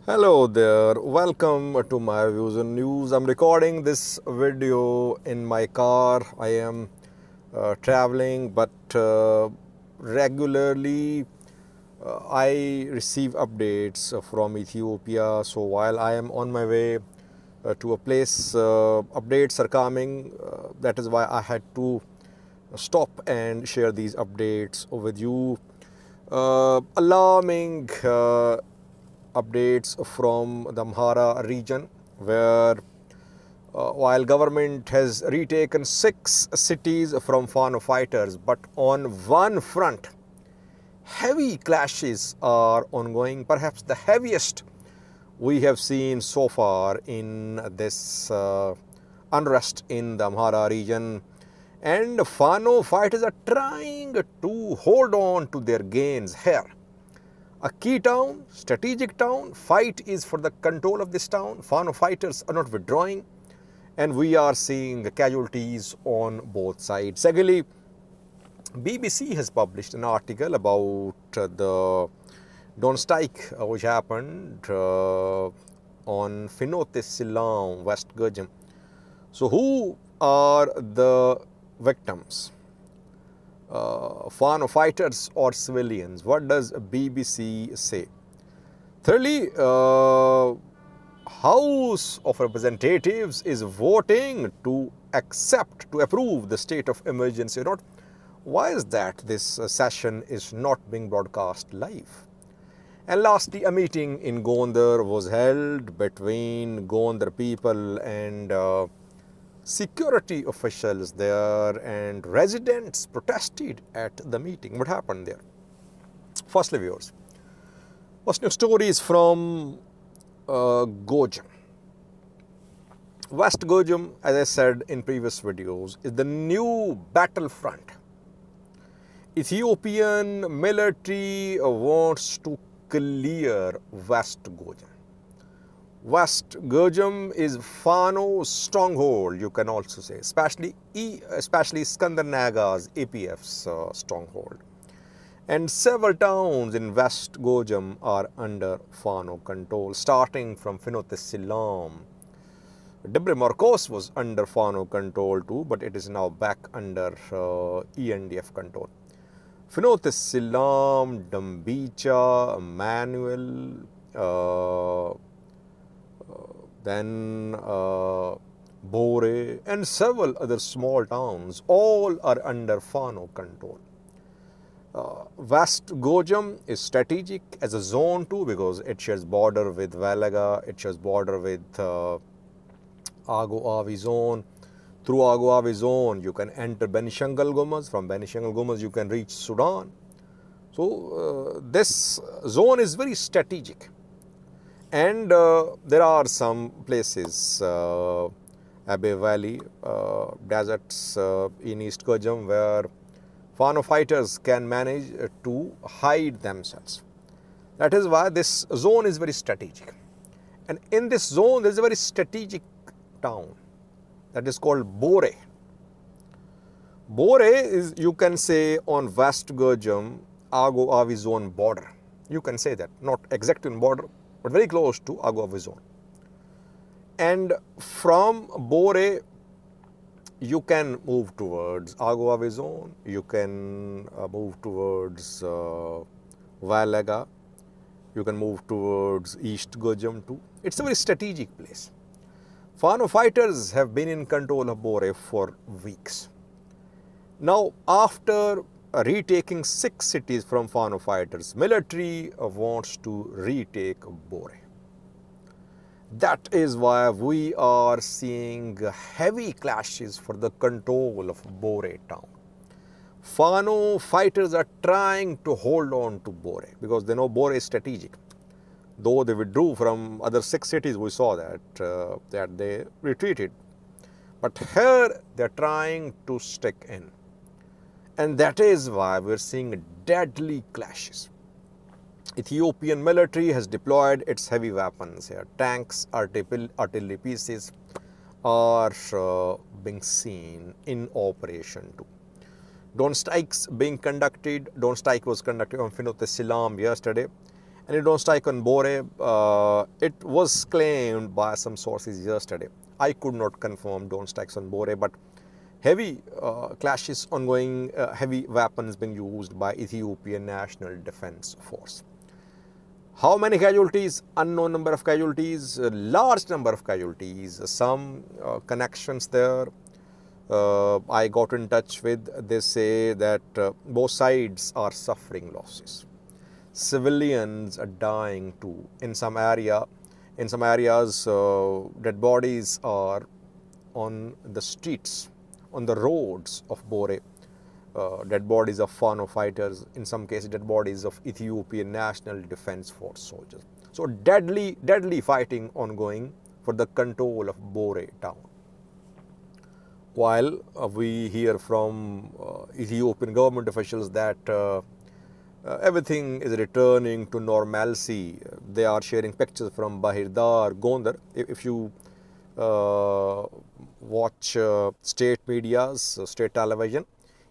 Hello there, welcome to my views and news. I'm recording this video in my car. I am traveling, but regularly I receive updates from Ethiopia. So while I am on my way to a place, updates are coming. That is why I had to stop and share these updates with you. Alarming updates from the Amhara region, where while government has retaken 6 cities from Fano fighters, but on one front, heavy clashes are ongoing, perhaps the heaviest we have seen so far in this unrest in the Amhara region. And Fano fighters are trying to hold on to their gains here. A key town, strategic town, fight is for the control of this town. Fano fighters are not withdrawing, and we are seeing casualties on both sides. Secondly, BBC has published an article about the drone strike which happened on Fano Silam, West Gurjam. So who are the victims? Fano fighters or civilians? What does BBC say? Thirdly, House of Representatives is voting to approve the state of emergency or not. Why is that this session is not being broadcast live? And lastly, a meeting in Gondar was held between Gondar people and security officials there, and residents protested at the meeting. What happened there? Firstly, viewers, first news story is from Gojam. West Gojam, as I said in previous videos, is the new battlefront. Ethiopian military wants to clear West Gojam. West Gurjam is Fano's stronghold, you can also say, especially Skandar Naga's APF's stronghold. And several towns in West Gurjam are under Fano control, starting from Fano Silam. Debre Marcos was under Fano control too, but it is now back under ENDF control. Fano Silam, Dambicha, Manuel, then Bure and several other small towns, all are under Fano control. West Gojam is strategic as a zone too, because it shares border with Valaga, it shares border with Ago Avi zone. Through Ago Avi zone, you can enter Benishangal Gumuz. From Benishangal Gumuz, you can reach Sudan. So this zone is very strategic. And there are some places, Abe Valley, deserts in East Gurjam, where Fano fighters can manage to hide themselves. That is why this zone is very strategic. And in this zone, there is a very strategic town that is called Bure. Bure is, you can say, on West Gurjam, Ago Avi zone border. You can say that, not exactly on border, but very close to Ago Avi zone. And from Bore, you can move towards Ago Avi zone, you can move towards Valaga, you can move towards East Gurjam too. It's a very strategic place. Fano fighters have been in control of Bore for weeks. Now, after retaking 6 cities from Fano fighters, military wants to retake Bore. That is why we are seeing heavy clashes for the control of Bore town. Fano fighters are trying to hold on to Bore because they know Bore is strategic. Though they withdrew from other 6 cities, we saw that they retreated. But here they are trying to stick in. And that is why we are seeing deadly clashes. Ethiopian military has deployed its heavy weapons here. Tanks, artillery pieces are being seen in operation too. Drone strikes being conducted. Drone strike was conducted on Fano Silam yesterday. Any drone strike on Bure, it was claimed by some sources yesterday. I could not confirm drone strikes on Bure, but heavy clashes ongoing, heavy weapons being used by Ethiopian National Defense Force. How many casualties? Unknown number of casualties, a large number of casualties, some connections there. I got in touch with, they say that both sides are suffering losses. Civilians are dying too. In some areas, dead bodies are on the streets, on the roads of Bore. Dead bodies of Fano fighters, in some cases dead bodies of Ethiopian National Defense Force soldiers. So deadly fighting ongoing for the control of Bore town. While we hear from Ethiopian government officials that everything is returning to normalcy. They are sharing pictures from Bahirdar, Gondar. If you watch state medias, state television,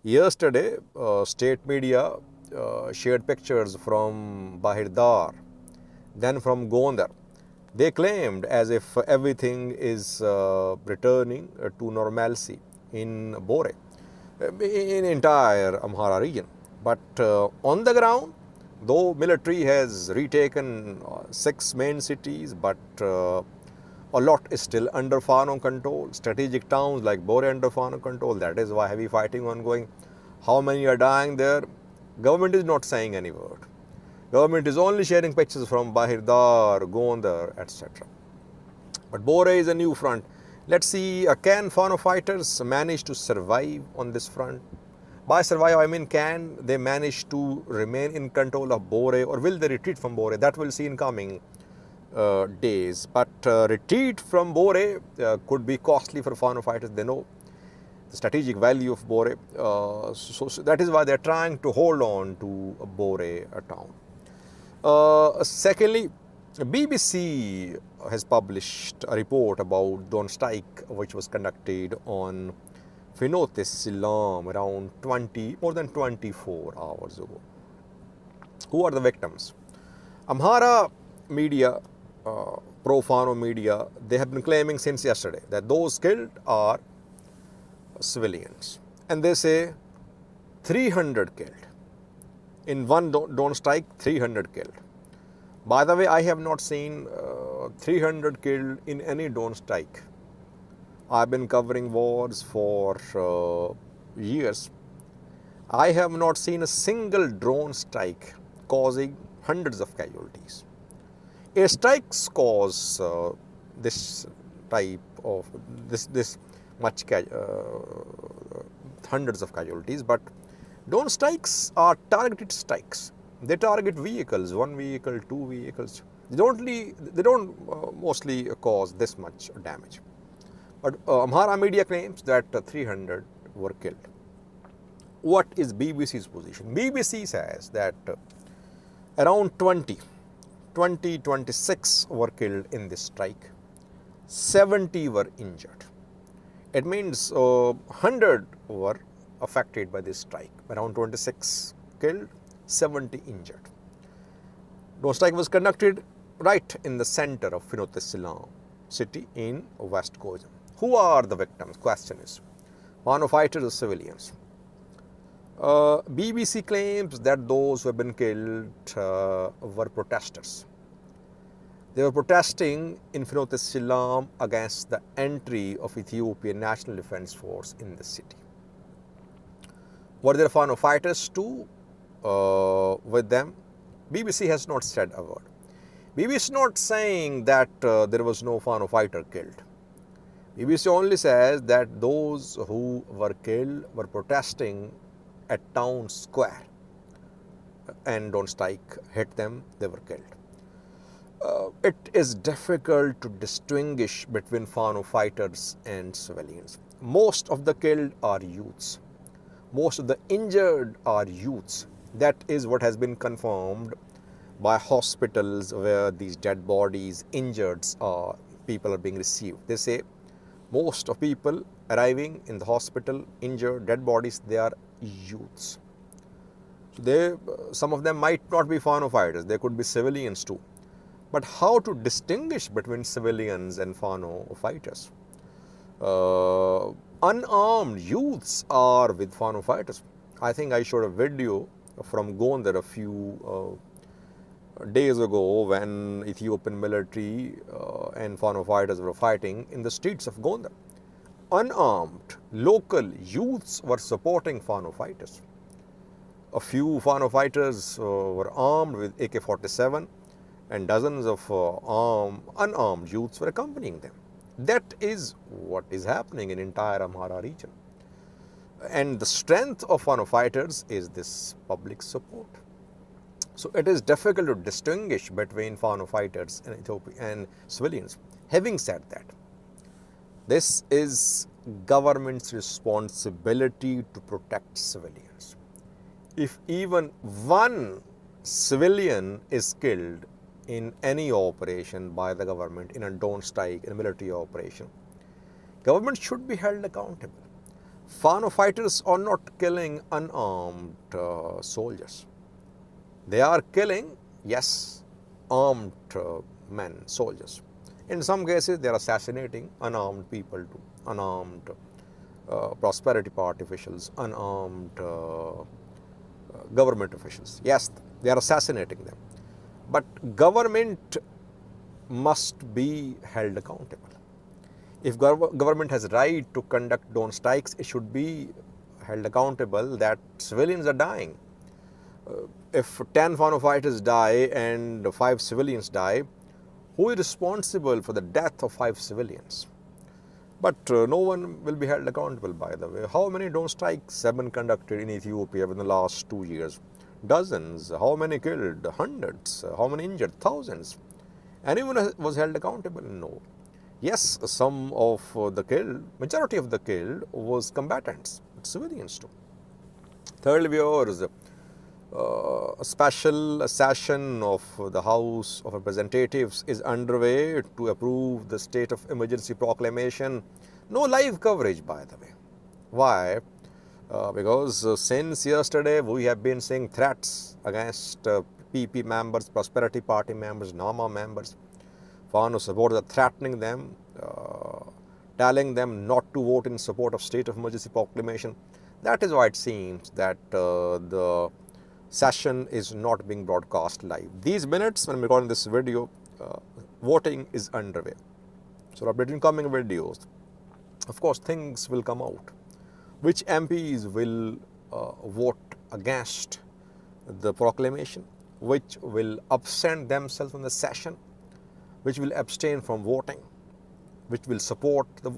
yesterday state media shared pictures from Bahirdar, then from Gondar. They claimed as if everything is returning to normalcy in Bore, in entire Amhara region. But on the ground, though military has retaken 6 main cities, but a lot is still under Fano control. Strategic towns like Bore under Fano control. That is why heavy fighting ongoing. How many are dying there? Government is not saying any word. Government is only sharing pictures from Bahirdar, Gondar, etc. But Bore is a new front. Let's see, can Fano fighters manage to survive on this front? By survive, I mean, can they manage to remain in control of Bore, or will they retreat from Bore? That we'll see in coming days. But retreat from Bore could be costly for Fano fighters. They know the strategic value of Bore. So that is why they're trying to hold on to Bore town. Secondly, BBC has published a report about drone strike which was conducted on Fano around more than 24 hours ago. Who are the victims? Amhara media, pro-Fano media, they have been claiming since yesterday that those killed are civilians. And they say 300 killed. In one drone strike, 300 killed. By the way, I have not seen 300 killed in any drone strike. I've been covering wars for years. I have not seen a single drone strike causing hundreds of casualties. Airstrikes cause this type of this much hundreds of casualties, but drone strikes are targeted strikes. They target vehicles, one vehicle, two vehicles. They don't mostly cause this much damage. But Amhara media claims that 300 were killed. What is BBC's position? BBC says that around 26 were killed in this strike. 70 were injured. It means 100 were affected by this strike. Around 26 killed, 70 injured. The strike was conducted right in the center of Fano city in West Gojam. Who are the victims? Question is, Fano fighters or civilians? BBC claims that those who have been killed were protesters. They were protesting in Fano against the entry of Ethiopian National Defense Force in the city. Were there Fano fighters too with them? BBC has not said a word. BBC is not saying that there was no Fano fighter killed. BBC only says that those who were killed were protesting at town square, and drone strike hit them, they were killed. It is difficult to distinguish between Fano fighters and civilians. Most of the killed are youths. Most of the injured are youths. That is what has been confirmed by hospitals where these dead bodies, injured people are being received. They say most of people arriving in the hospital, injured, dead bodies, they are youths. So some of them might not be Fano fighters, they could be civilians too. But how to distinguish between civilians and Fano fighters? Unarmed youths are with Fano fighters. I think I showed a video from Gondar a few days ago when Ethiopian military and Fano fighters were fighting in the streets of Gondar. Unarmed local youths were supporting Fano fighters. A few Fano fighters were armed with AK-47 and dozens of unarmed youths were accompanying them. That is what is happening in entire Amhara region. And the strength of Fano fighters is this public support. So it is difficult to distinguish between Fano fighters and Ethiopia and civilians. Having said that, this is government's responsibility to protect civilians. If even one civilian is killed in any operation by the government, in a drone strike, in a military operation, government should be held accountable. Fano fighters are not killing unarmed soldiers. They are killing, yes, armed men, soldiers. In some cases, they are assassinating unarmed people too, unarmed prosperity party officials, unarmed government officials. Yes, they are assassinating them. But government must be held accountable. If government has right to conduct drone strikes, it should be held accountable that civilians are dying. If 10 Fano fighters die and 5 civilians die, who is responsible for the death of 5 civilians? But no one will be held accountable, by the way. How many drone strikes have been conducted in Ethiopia within the last 2 years? Dozens. How many killed? Hundreds. How many injured? Thousands. Anyone was held accountable? No. Yes, some of the killed, majority of the killed was combatants, but civilians too. Thirdly, viewers, a special session of the House of Representatives is underway to approve the state of emergency proclamation. No live coverage, by the way. Why? Because since yesterday we have been seeing threats against PP members, Prosperity Party members, NAMA members. Fano supporters are threatening them, telling them not to vote in support of state of emergency proclamation. That is why it seems that the session is not being broadcast live. These minutes, when I'm recording this video, voting is underway. So updating coming videos, of course, things will come out. Which MPs will vote against the proclamation, which will absent themselves from the session, which will abstain from voting, which will support the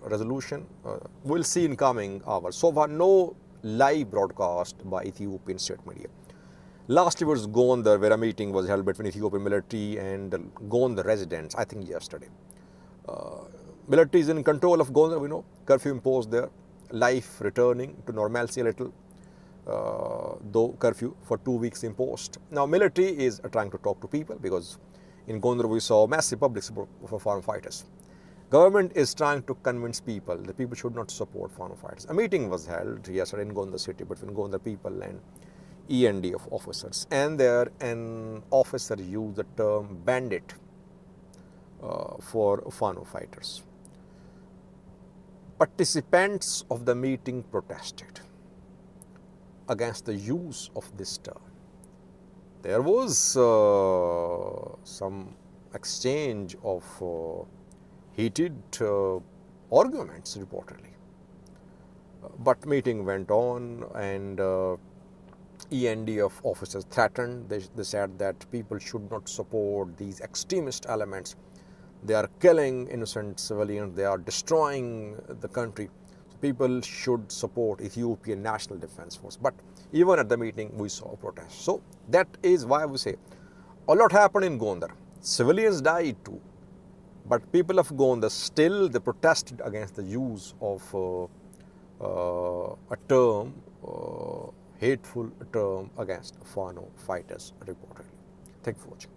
resolution. We'll see in coming hours. So far, no live broadcast by Ethiopian state media. Lastly was Gondar, where a meeting was held between Ethiopian military and Gondar residents, I think yesterday. Military is in control of Gondar, we know. Curfew imposed there. Life returning to normalcy a little, though curfew for 2 weeks imposed. Now, military is trying to talk to people because in Gondar we saw massive public support for Fano fighters. Government is trying to convince people that people should not support Fano fighters. A meeting was held yesterday in Gondar city between Gondar people and END of officers. And there an officer used the term bandit for Fano fighters. Participants of the meeting protested against the use of this term. There was some exchange of heated arguments reportedly. But meeting went on and END of officers threatened. They said that people should not support these extremist elements. They are killing innocent civilians. They are destroying the country. So people should support Ethiopian National Defense Force. But even at the meeting, we saw protests. So that is why we say a lot happened in Gondar. Civilians died too. But people of Gondar still they protested against the use of a term, hateful term against Fano fighters reportedly. Thank you for watching.